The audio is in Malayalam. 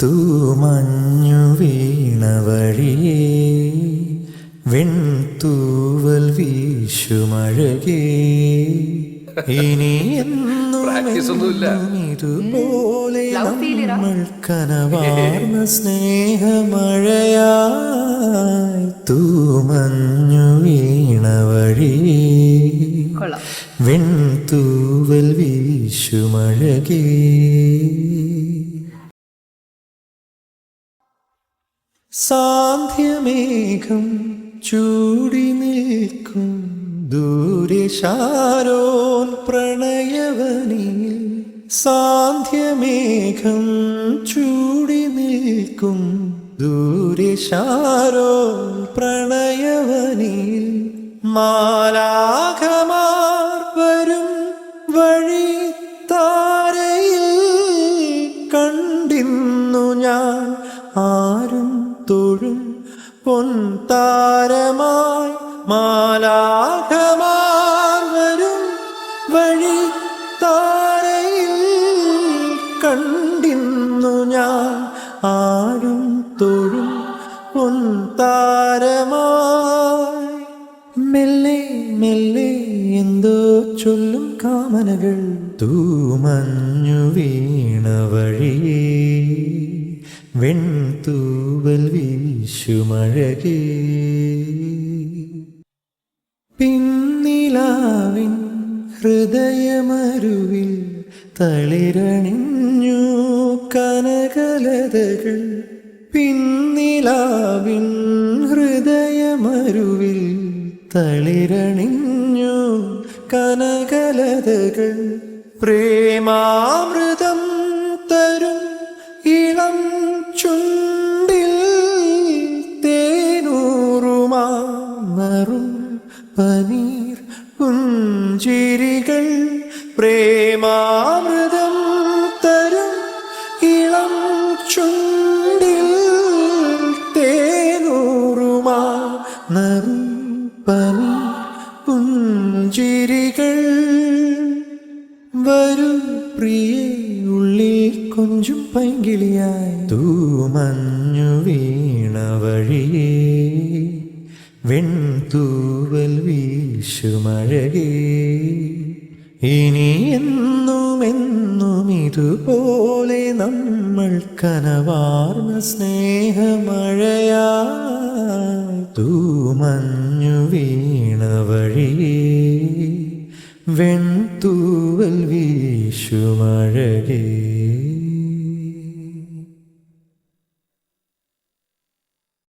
തൂമഞ്ഞു വീണ വഴിയേ വെൺതൂവൽ വീശുമഴകേ ഇനി ഇതുപോലെ നമ്മൾ കനവാർന്ന സ്നേഹമഴയായി തൂമഞ്ഞു വീണ വഴിയേ വെൺതൂവൽ വീശുമഴകേ. സാന്ധ്യമേഘം ചൂടി നിൽക്കും ദൂരെ ശാരോൻ പ്രണയവനിൽ. സാന്ധ്യമേഘം ചൂടി നിൽക്കും ദൂരെ ശാരോൻ പ്രണയവനിൽ. മാലാഖമാർ വരും വഴി താരയിൽ കണ്ടിന്നു ഞാൻ ആരും തൊഴും പൊൻതാരമായി. മാലാഖമാർ വരും വഴി താരയിൽ കണ്ടിന്നു ഞാൻ ആരും തൊഴും പൊൻതാരമായി. മെല്ലെ മെല്ലെ എന്തോ ചൊല്ലും കാമനകൾ തൂമഞ്ഞു വീണ വഴിയേ വെൺതൂവൽ വീശുമഴകേ. പിന്നിലാവിൻ ഹൃദയമരുവിൽ തളിരണിഞ്ഞു കനകലതകൾ. പിന്നിലാവിൻ ഹൃദയമരുവിൽ തളിരണിഞ്ഞു കനകലതകൾ. പ്രേമാമൃതം തരും ഇളം ചുണ്ടിൽ തേനൂറുമാറും പനീർ പുഞ്ചിരികൾ. പ്രേമാമൃതം തരും ഇളം ചുണ്ടിൽ തേനൂറുമാറും പനീർ പുഞ്ചിരികൾ. വരൂ പ്രിയേ ഉള്ളിൽ കൊഞ്ചും പൈങ്കിളിയായി തൂമഞ്ഞു വീണ വഴിയേ വെൺതൂവൽ വീശുമഴകേ. ഇനി എന്നും ഇതുപോലെ നമ്മൾ കനവാർന്ന സ്നേഹമഴയായി തൂമഞ്ഞു വീണ വഴിയേ വെൺതൂവൽ വീശുമഴകേ.